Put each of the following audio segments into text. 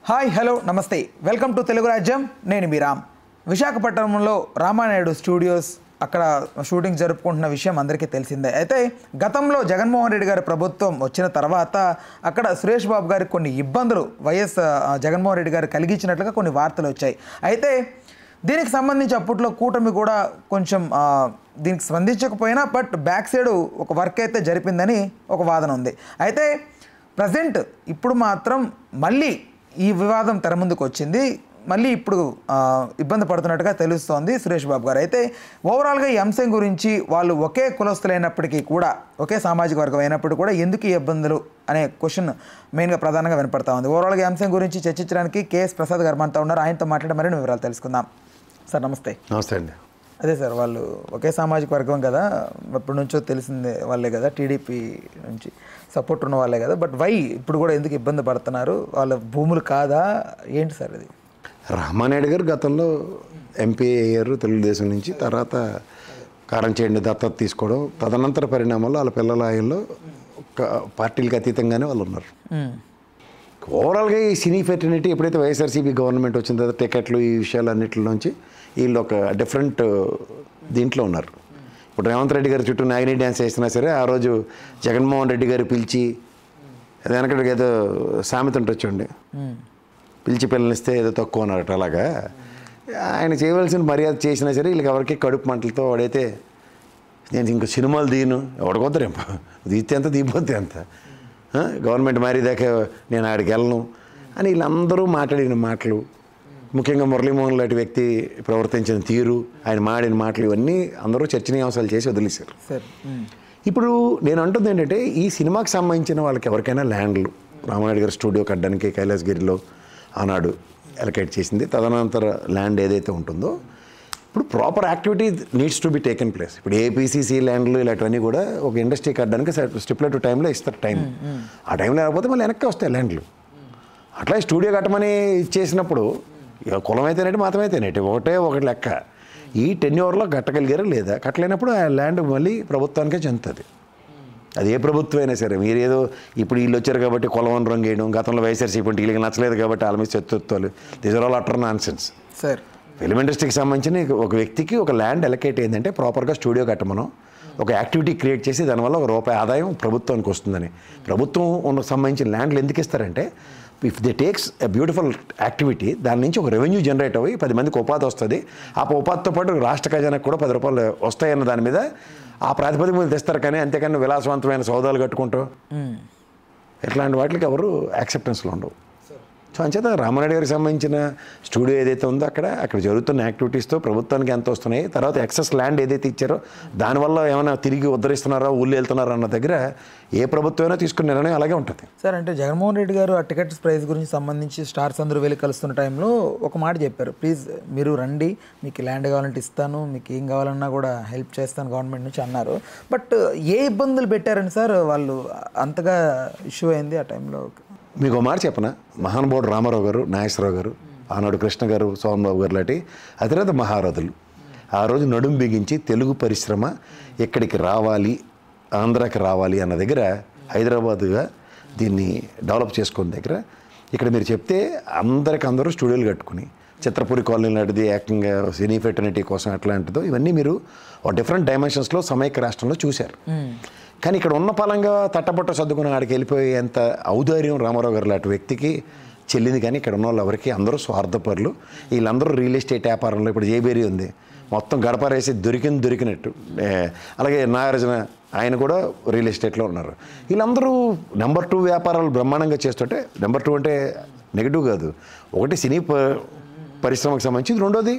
Hi hello నమస్తే welcome to Telugu రాజ్యం. నేను మీ రామ్. విశాఖపట్నంలో రామానాయుడు స్టూడియోస్ అక్కడ షూటింగ్ జరుపుకుంటున్న విషయం అందరికీ తెలిసిందే. అయితే గతంలో జగన్మోహన్ రెడ్డి గారి ప్రభుత్వం వచ్చిన తర్వాత అక్కడ సురేష్ బాబు గారికి కొన్ని ఇబ్బందులు జగన్మోహన్ రెడ్డి గారు కలిగించినట్లుగా కొన్ని వార్తలు వచ్చాయి. అయితే దీనికి సంబంధించి అప్పట్లో కూటమి కూడా కొంచెం దీనికి స్పందించకపోయినా బట్ బ్యాక్ సైడ్ ఒక వర్క్ అయితే జరిపిందని ఒక వాదన ఉంది. అయితే ప్రజెంట్ ఇప్పుడు మాత్రం మళ్ళీ ఈ వివాదం తెర ముందుకు వచ్చింది. మళ్ళీ ఇప్పుడు ఇబ్బంది పడుతున్నట్టుగా తెలుస్తోంది సురేష్ బాబు గారు. అయితే ఓవరాల్గా ఈ అంశం గురించి వాళ్ళు ఒకే కులస్తులైనప్పటికీ కూడా ఒకే సామాజిక వర్గం అయినప్పుడు కూడా ఎందుకు ఈ ఇబ్బందులు అనే క్వశ్చన్ మెయిన్గా ప్రధానంగా వినపడతా ఉంది. ఓవరాల్గా ఈ అంశం గురించి చర్చించడానికి కేఎస్ ప్రసాద్ గారు మనతో ఉన్నారు. ఆయనతో మాట్లాడి మరిన్ని వివరాలు తెలుసుకుందాం. సార్ నమస్తే. నమస్తే అండి. అదే సార్, వాళ్ళు ఒకే సామాజిక వర్గం కదా, ఎప్పటి నుంచో తెలిసిందే వాళ్ళే కదా, టీడీపీ నుంచి సపోర్ట్ ఉన్న వాళ్ళే కదా, బట్ వై ఇప్పుడు కూడా ఎందుకు ఇబ్బంది పడుతున్నారు? వాళ్ళ భూములు కాదా ఏంటి సార్ అది? రామానాయుడు గారు గతంలో ఎంపీ అయ్యారు తెలుగుదేశం నుంచి. తర్వాత కారంచేయండి దత్తత తీసుకోవడం, తదనంతర పరిణామాల్లో వాళ్ళ పిల్లల ఆయల్లో పార్టీలకు అతీతంగానే వాళ్ళు ఉన్నారు. ఓవరాల్గా ఈ సినీ ఫెటర్నిటీ ఎప్పుడైతే వైఎస్ఆర్సీపీ గవర్నమెంట్ వచ్చిన తర్వాత టికెట్లు ఈ విషయాలన్నింటిలోంచి వీళ్ళు ఒక డిఫరెంట్ దీంట్లో ఉన్నారు. ఇప్పుడు రేవంత్ రెడ్డి గారి చుట్టూ నాగిని డ్యాన్స్ వేసినా సరే ఆ రోజు జగన్మోహన్ రెడ్డి గారు పిలిచి వెనకడికి ఏదో సామెత ఉంటొచ్చండి, పిలిచి పిల్లనిస్తే ఏదో తక్కువ అన్నారట. అలాగా ఆయన చేయవలసిన మర్యాద చేసినా సరే వీళ్ళకి ఎవరికి కడుపు మంటలతో వాడైతే నేను ఇంకో సినిమాలు తీయను, ఎవడికొద్దరేం తీస్తే ఎంత తీపోతే అంత, గవర్నమెంట్ మారేదాకా నేను ఆడికి వెళ్ళను అని వీళ్ళందరూ మాట్లాడిన మాటలు, ముఖ్యంగా మురళీమోహన్ లాంటి వ్యక్తి ప్రవర్తించిన తీరు, ఆయన మాడిన మాటలు ఇవన్నీ అందరూ చర్చనీయాంశాలు చేసి వదిలేశారు. ఇప్పుడు నేను అంటుంది ఏంటంటే ఈ సినిమాకి సంబంధించిన వాళ్ళకి ఎవరికైనా ల్యాండ్లు రామానాయుడు గారి స్టూడియో కట్టడానికి కైలాసగిరిలో ఆనాడు అలొకేట్ చేసింది. తదనంతర ల్యాండ్ ఏదైతే ఉంటుందో ఇప్పుడు proper activity needs to be taken place. ఇప్పుడు ఏపీసీసీ ల్యాండ్లు ఇలాంటివన్నీ కూడా ఒక ఇండస్ట్రీ కట్టడానికి స్టిపులేట్ టైంలో ఇస్తారు టైం. ఆ టైంలో లేకపోతే మళ్ళీ వెనక్కి వస్తాయి ల్యాండ్లు. అట్లా స్టూడియో కట్టమని ఇచ్చేసినప్పుడు కులం అయితేనేటి మతం అయితేనేటి ఒకటి లెక్క. ఈ టెన్యూర్లో కట్టగలిగారు లేదా, కట్టలేనప్పుడు ఆ ల్యాండ్ మళ్ళీ ప్రభుత్వానికే చెందుతుంది. అది ఏ ప్రభుత్వం అయినా సరే. మీరు ఏదో ఇప్పుడు వీళ్ళు వచ్చారు కాబట్టి కులం రంగు వేయడం, గతంలో వైఎస్ఆర్సీపీ వీళ్ళకి నచ్చలేదు కాబట్టి వాళ్ళ మీద చెత్తలు, these are all utter nonsense. Sir film ఇండస్ట్రీకి సంబంధించిన ఒక వ్యక్తికి ఒక ల్యాండ్ అలొకేట్ అయిందంటే ప్రాపర్గా స్టూడియో కట్టమనం ఒక యాక్టివిటీ క్రియేట్ చేసి దానివల్ల ₹1 ఆదాయం ప్రభుత్వానికి వస్తుందని. ప్రభుత్వం సంబంధించిన ల్యాండ్లు ఎందుకు ఇస్తారంటే if they takes a beautiful activity దాని నుంచి ఒక రెవెన్యూ జనరేట్ అయ్యి 10 మందికి ఉపాధి వస్తుంది. ఆ ఉపాధితో పాటు రాష్ట్ర ఖజానాకు కూడా ₹10 వస్తాయన్న దాని మీద ఆ ప్రాతిపదిక మీద తెస్తారు. కానీ అంతేకాని విలాసవంతమైన సౌదాలు కట్టుకుంటాం ఇట్లాంటి వాటికి ఎవరు యాక్సెప్టెన్స్లో ఉండవు. సో అంచేత రామానాయుడు గారికి సంబంధించిన స్టూడియో ఏదైతే ఉందో అక్కడ జరుగుతున్న యాక్టివిటీస్తో ప్రభుత్వానికి ఎంత వస్తున్నాయి, తర్వాత ఎక్సెస్ ల్యాండ్ ఏదైతే ఇచ్చారో దానివల్ల ఏమైనా తిరిగి ఉద్ధరిస్తున్నారా, ఊళ్ళు వెళ్తున్నారా అన్న దగ్గర ఏ ప్రభుత్వమైనా తీసుకున్న నిర్ణయం అలాగే ఉంటుంది. సార్ అంటే జగన్మోహన్ రెడ్డి గారు ఆ టికెట్స్ ప్రైస్ గురించి సంబంధించి స్టార్స్ అందరూ వెళ్ళి కలుస్తున్న టైంలో ఒక మాట చెప్పారు, ప్లీజ్ మీరు రండి, మీకు ల్యాండ్ కావాలంటే ఇస్తాను, మీకు ఏం కావాలన్నా కూడా హెల్ప్ చేస్తాను గవర్నమెంట్ నుంచి అన్నారు. బట్ ఏ ఇబ్బందులు పెట్టారని సార్ వాళ్ళు అంతగా ఇష్యూ అయింది ఆ టైంలో? మీకు మాట చెప్పనా, మహానుభావుడు రామారావు గారు, నాగేశ్వరరావు గారు, ఆనాడు కృష్ణ గారు, సోమన్ బాబు గారు లాంటి అతిరేత మహారథులు ఆ రోజు నడుం బిగించి తెలుగు పరిశ్రమ ఇక్కడికి రావాలి, ఆంధ్రాకి రావాలి అన్న దగ్గర హైదరాబాదుగా దీన్ని డెవలప్ చేసుకున్న దగ్గర ఇక్కడ మీరు చెప్తే అందరూ స్టూడియోలు కట్టుకుని చిత్రపురి కాలనీ లాంటిది ఏకంగా సినీ ఫెటర్నిటీ కోసం ఎట్లాంటిదో ఇవన్నీ మీరు డిఫరెంట్ డైమెన్షన్స్లో సమైక్య రాష్ట్రంలో చూశారు. కానీ ఇక్కడ ఉన్న పలంగా తట్టబట్ట సర్దుకుని ఆడికి వెళ్ళిపోయేంత ఔదార్యం రామారావు గారు లాంటి వ్యక్తికి చెల్లింది. కానీ ఇక్కడ ఉన్న వాళ్ళు ఎవరికి అందరూ స్వార్థపరులు. వీళ్ళందరూ రియల్ ఎస్టేట్ వ్యాపారంలో ఇప్పుడు జేబేరీ ఉంది, మొత్తం గడపరేసి దొరికినట్టు. అలాగే నాగార్జున ఆయన కూడా రియల్ ఎస్టేట్లో ఉన్నారు. వీళ్ళందరూ నెంబర్ 2 వ్యాపారాలు బ్రహ్మాండంగా చేస్తుంటే, నెంబర్ 2 అంటే నెగిటివ్ కాదు, ఒకటి సినీ పరిశ్రమకు సంబంధించి, రెండోది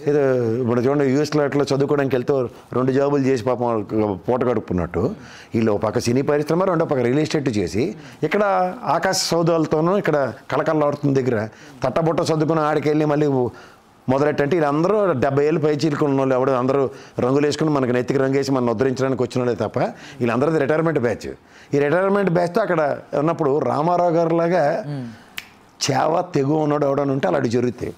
ఏదో ఇప్పుడు చూడండి యూఎస్లో అట్లా చదువుకోవడానికి వెళ్తూ 2 జాబులు చేసి పాపం పూట గడుపుకున్నట్టు వీళ్ళు ఒక పక్క సినీ పరిశ్రమ, రెండో పక్క రియల్ ఎస్టేట్ చేసి ఇక్కడ ఆకాశ సౌదాలతోనూ ఇక్కడ కళకళలాడుతున్న దగ్గర తట్టబుట్ట చదువుకుని ఆడికి వెళ్ళి మళ్ళీ మొదలెట్టంటే వీళ్ళందరూ 70 ఏళ్ళు పై చీలుకున్న వాళ్ళు ఎవడో అందరూ రంగులు వేసుకుని మనకి నెత్తికి రంగు వేసి మనం ఉద్ధరించడానికి వచ్చిన వాళ్ళే తప్ప వీళ్ళందరిది రిటైర్మెంట్ బ్యాచ్. ఈ రిటైర్మెంట్ బ్యాచ్తో అక్కడ ఉన్నప్పుడు రామారావు గారు లాగా చేవ తెగు ఉన్నాడు ఎవడని ఉంటే అలాంటి జరుగుతాయి.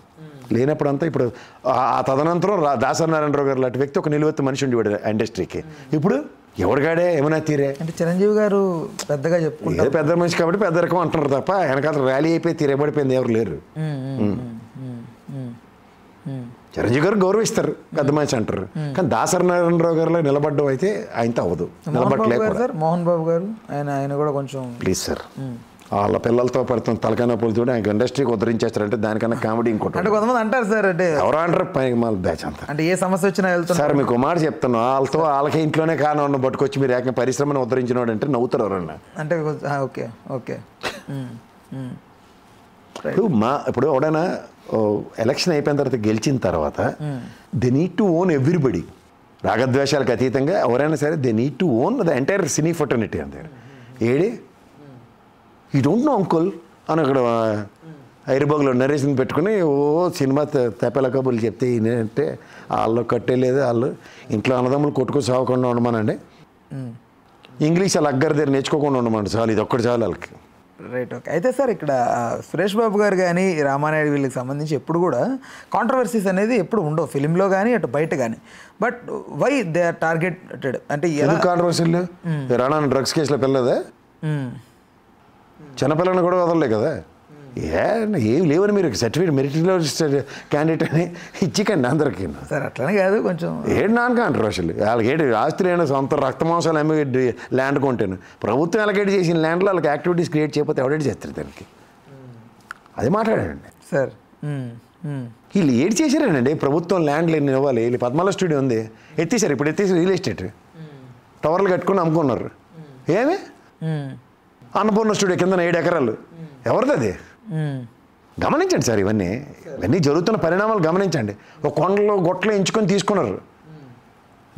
లేనప్పుడు అంతా ఇప్పుడు ఆ తదనంతరం దాసరి నారాయణరావు గారు లాంటి వ్యక్తి ఒక నిలువెత్తు మనిషి ఉండేవాడు ఇండస్ట్రీకి. ఇప్పుడు ఎవరిగాడే ఏమైనా తీరే అంటే చిరంజీవి గారు పెద్దగా చెప్పుకుంటారు, ఏదో పెద్ద మనిషి కాబట్టి పెద్ద రకం అంటున్నారు తప్ప వెనకాల ర్యాలీ అయిపోయి తీరేపడిపోయింది ఎవరు లేరు. చిరంజీవి గారు గౌరవిస్తారు, పెద్ద మనిషి అంటారు. కానీ దాసరి నారాయణరావు గారిలో నిలబడ్డం అయితే ఆయనతో అవ్వదు. సార్ మోహన్ బాబు గారు ఆయన కూడా కొంచెం ప్లీజ్ సార్, వాళ్ళ పిల్లలతో పడుతున్న తలకాయ పూలు చూడ ఆయన ఇండస్ట్రీకి ఉద్ధరించేస్తారంటే దానికన్నా కామెడీ ఇంకోటి. అంటే కొంతమంది అంటారు సార్, అంటే ఎవరు అంటారు పైకి మళ్ళీ బ్యాచ్ అంతా. అంటే ఏ సమస్య వచ్చినా వెళ్తారు సార్. మీకు మాట చెప్తాను, వాళ్ళకే ఇంట్లోనే కారణం పట్టుకొచ్చి మీరు ఏకంగా పరిశ్రమను ఉద్ధరించినాడు అంటే నవ్వుతారు ఎవరన్నా. అంటే ఓకే ఓకే. ఇప్పుడు ఎవడైనా ఎలక్షన్ అయిపోయిన తర్వాత గెలిచిన తర్వాత they need to own everybody. రాగద్వేషాలకు అతీతంగా ఎవరైనా సరే they need to own the entire cine fraternity అంతే. ఏడి యూ డోంట్ నో అంకుల్ అని అక్కడ హైదరాబాద్లో నరేషన్ పెట్టుకుని సినిమా తెప్పల కబుర్లు చెప్తే ఏంటంటే వాళ్ళు కట్టేలేదు, వాళ్ళు ఇంట్లో అన్నదమ్ములు కొట్టుకొని సాగకుండా ఉండమనండి, ఇంగ్లీష్ వాళ్ళ అగ్గరి దగ్గర నేర్చుకోకుండా ఉండమండి, చాలు ఇది ఒక్కటి చాలు వాళ్ళకి. Right okay. అయితే సార్ ఇక్కడ సురేష్ బాబు గారు కానీ రామానాయుడు వీళ్ళకి సంబంధించి ఎప్పుడు కూడా కాంట్రవర్సీస్ అనేది ఎప్పుడు ఉండవు ఫిలింలో కానీ అటు బయట కానీ. But why they are targeted అంటే ఎలా కాంట్రవర్సీలు? రాణా డ్రగ్స్ కేసులో పిల్లదా, చిన్నపిల్లని కూడా వదలలే కదా. ఏమి లేవని మీరు సర్టిఫికేట్ మెరిట్లో క్యాండిడేట్ అని ఇచ్చికండి అందరికీ. సార్ అట్లనే కాదు కొంచెం ఏడు నాన్ కాంట్రవర్షియల్. వాళ్ళకి ఏంటి ఆస్తులు అయినా సొంత రక్తమాంసాలు అమ్మి ల్యాండ్ కొంటాను. ప్రభుత్వం అలకేట్ చేసిన ల్యాండ్లో వాళ్ళకి యాక్టివిటీస్ క్రియేట్ చేయకపోతే ఎవడేటి చేస్తారు దానికి? అది మాట్లాడండి సార్. వీళ్ళు ఏడు చేశారేనండి, ప్రభుత్వం ల్యాండ్లు ఎన్ని ఇవ్వాలి. వీళ్ళు పద్మాల స్టూడియో ఉంది ఎత్తేసారు, ఇప్పుడు ఎత్తేసి రియల్ ఎస్టేట్ టవర్లు కట్టుకుని అమ్ముకున్నారు. ఏమి అన్నపూర్ణ స్టూడియో కింద 7 ఎకరాలు ఎవరిది అది? గమనించండి సార్, ఇవన్నీ జరుగుతున్న పరిణామాలు గమనించండి. ఒక కొండలో గొట్టలు ఎంచుకొని తీసుకున్నారు,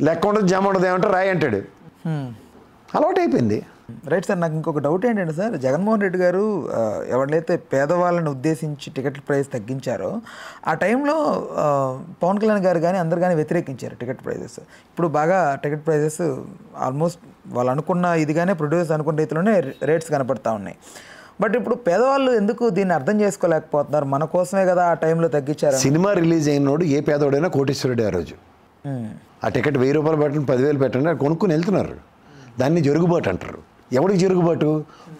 లెక్క ఉండదు జమ ఉండదు, ఏమంటే రాయి అంటాడు, అలవాటు అయిపోయింది. Right sir. నాకు ఇంకొక డౌట్ ఏంటంటే సార్, జగన్మోహన్ రెడ్డి గారు ఎవరైతే పేదవాళ్ళని ఉద్దేశించి టికెట్ ప్రైస్ తగ్గించారో ఆ టైంలో పవన్ కళ్యాణ్ గారు కానీ అందరు కానీ వ్యతిరేకించారు టికెట్ ప్రైజెస్. ఇప్పుడు బాగా టికెట్ ప్రైజెస్ ఆల్మోస్ట్ వాళ్ళు అనుకున్న ఇదిగానే ప్రొడ్యూసర్స్ అనుకున్న రీతిలోనే రేట్స్ కనపడతా ఉన్నాయి. బట్ ఇప్పుడు పేదవాళ్ళు ఎందుకు దీన్ని అర్థం చేసుకోలేకపోతున్నారు? మన కోసమే కదా ఆ టైంలో తగ్గించారు. సినిమా రిలీజ్ అయినోడు ఏ పేదవాడైనా కోటీశ్వరుడే ఆ రోజు. ఆ టికెట్ 1000 రూపాయలు పెట్టండి, 10,000 పెట్టండి, అది కొనుక్కుని వెళ్తున్నారు. దాన్ని జరుగుబాటు అంటారు. ఎవరికి జరుగుబాటు?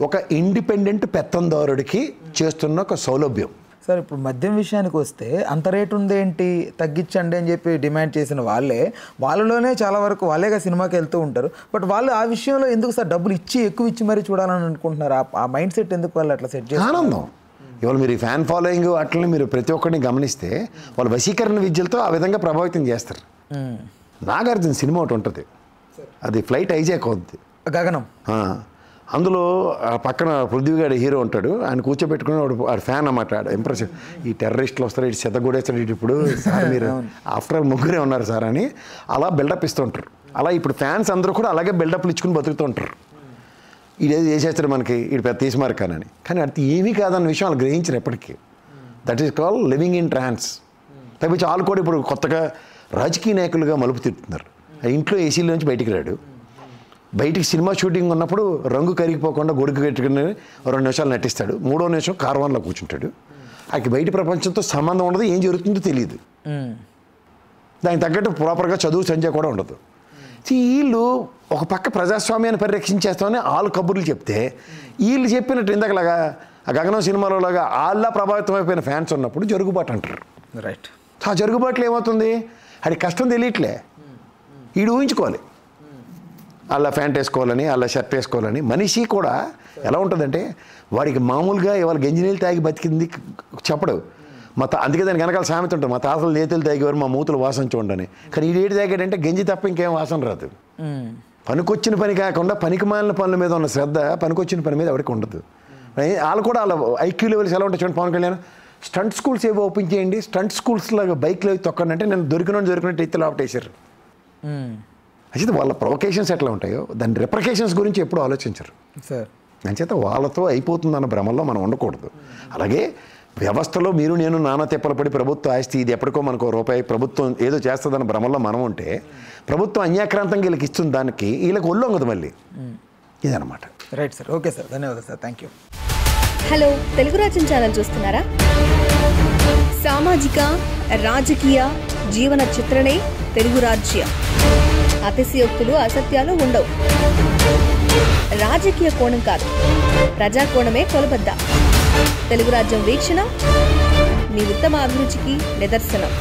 ఒక ఇండిపెండెంట్ పెత్తందారుడికి చేస్తున్న ఒక సౌలభ్యం. సార్ ఇప్పుడు మద్యం విషయానికి వస్తే అంత రేటు ఉందేంటి, తగ్గించండి అని చెప్పి డిమాండ్ చేసిన వాళ్ళలోనే చాలా వరకు వాళ్ళేగా సినిమాకి వెళ్తూ ఉంటారు. బట్ వాళ్ళు ఆ విషయంలో ఎందుకు సార్ డబ్బులు ఎక్కువ ఇచ్చి మరీ చూడాలని అనుకుంటున్నారు? ఆ మైండ్ సెట్ ఎందుకు వాళ్ళు అట్లా సెట్ చేస్తారు? ఆనందం. ఇవాళ మీరు ఫ్యాన్ ఫాలోయింగ్ అట్లని మీరు ప్రతి ఒక్కరిని గమనిస్తే వాళ్ళు వశీకరణ విద్యలతో ఆ విధంగా ప్రభావితం చేస్తారు. నాగార్జున సినిమా ఒకటి ఉంటుంది, అది ఫ్లైట్ హైజాక్ అవుద్ది, గగనం. అందులో పక్కన పృథ్వీగాడు హీరో ఉంటాడు, ఆయన కూర్చోబెట్టుకుని వాడు ఫ్యాన్ అన్నమాట. ఇంప్రెస్, ఈ టెర్రరిస్టులు వస్తారు, ఇటు చెత్తగూడేస్తాడు, ఇటు ఇప్పుడు సార్ మీరు ఆఫ్టర్ ఆల్ ముగ్గురే ఉన్నారు సార్ అని అలా బిల్డప్ ఇస్తుంటారు. అలా ఇప్పుడు ఫ్యాన్స్ అందరూ కూడా అలాగే బిల్డప్లు ఇచ్చుకుని బతుకుతుంటారు. ఇదేది చేసేస్తారు మనకి, ఇటు పెద్ద తీసిమార్కానని. కానీ అది ఏమీ కాదన్న విషయం వాళ్ళు గ్రహించరు ఎప్పటికీ. That is call living in ట్రాన్స్. తప్పించి వాళ్ళు కూడా ఇప్పుడు కొత్తగా రాజకీయ నాయకులుగా మలుపు తిప్పుతున్నారు. ఇంట్లో ఏసీల నుంచి బయటికి రాడు, బయటికి సినిమా షూటింగ్ ఉన్నప్పుడు రంగు కరిగిపోకుండా గొడుగు కట్టుకుని 2 నిమిషాలు నటిస్తాడు, 3వ నిమిషం కార్వాన్లో కూర్చుంటాడు. ఆయనకి బయట ప్రపంచంతో సంబంధం ఉండదు, ఏం జరుగుతుందో తెలియదు. దానికి తగ్గట్టు ప్రాపర్గా చదువు సంజయ్ కూడా ఉండదు. వీళ్ళు ఒక పక్క ప్రజాస్వామ్యాన్ని పరిరక్షించేస్తామని వాళ్ళు కబుర్లు చెప్తే, వీళ్ళు చెప్పినట్టు ఇందాకలాగా ఆ గగనం సినిమాలో లాగా వాళ్ళ ప్రభావితం అయిపోయిన ఫ్యాన్స్ ఉన్నప్పుడు జరుగుబాటు అంటారు. రైట్. ఆ జరుగుబాట్లు ఏమవుతుంది? అది కష్టం తెలియట్లే, వీడు ఊహించుకోవాలి. అలా ప్యాంట్ వేసుకోవాలని, అలా షర్ట్ వేసుకోవాలని. మనిషి కూడా ఎలా ఉంటుందంటే, వాడికి మామూలుగా ఇవాళ గంజినీళ్ళు తాగి బతికింది చెప్పడు. అందుకే దానికి వెనకాల సామెత ఉంటుంది, మా తాతలు నేతలు తాగేవారు, మా మూతులు వాసన చూడండి. కానీ ఈ ఏడు తాగాడంటే గంజి తప్ప ఇంకేం వాసన రాదు. పనికొచ్చిన పని కాకుండా పనికి మాలిన పనుల మీద ఉన్న శ్రద్ధ పనికొచ్చిన పని మీద ఎవరికి ఉండదు. వాళ్ళు కూడా వాళ్ళ ఐక్యూ లెవెల్స్ ఎలా ఉంటాయి చూడండి. పవన్ కళ్యాణ్ స్టంట్ స్కూల్స్ ఏవో ఓపెన్ చేయండి, స్టంట్ స్కూల్స్ లాగా బైక్లో తొక్కండి, నేను దొరికినట్టు ఎత్తులు ఆపటేశారు. అయితే వాళ్ళ ప్రొవకేషన్స్ ఎట్లా ఉంటాయో దాని రిప్రికేషన్స్ గురించి ఎప్పుడు ఆలోచించరు సార్. అంచేత వాళ్ళతో అయిపోతుందన్న భ్రమల్లో మనం ఉండకూడదు. అలాగే వ్యవస్థలో మీరు నేను నానా తెప్పలు పడి ప్రభుత్వ ఆస్తి ఇది ఎప్పటికో మనకు రూపాయి ప్రభుత్వం ఏదో చేస్తుందన్న భ్రమల్లో మనం ఉంటే, ప్రభుత్వం అన్యాక్రాంతంగా వీళ్ళకి ఇస్తుంది, దానికి వీళ్ళకి ఒళ్ళొంగదు మళ్ళీ. ఇదన్నమాట. Right sir. ఓకే సార్, ధన్యవాదాలు sir, thank you. Hello, Telugu రాజ్యం ఛానల్ చూస్తున్నారా? సామాజిక రాజకీయ జీవన చిత్రణే తెలుగు రాజ్యం. అతిశయోక్తులు అసత్యాలు ఉండవు. రాజకీయ కోణం కాదు, ప్రజా కోణమే కొలబద్ద. తెలుగు రాజ్యం వీక్షణ మీ ఉత్తమ అభిరుచికి నిదర్శనం.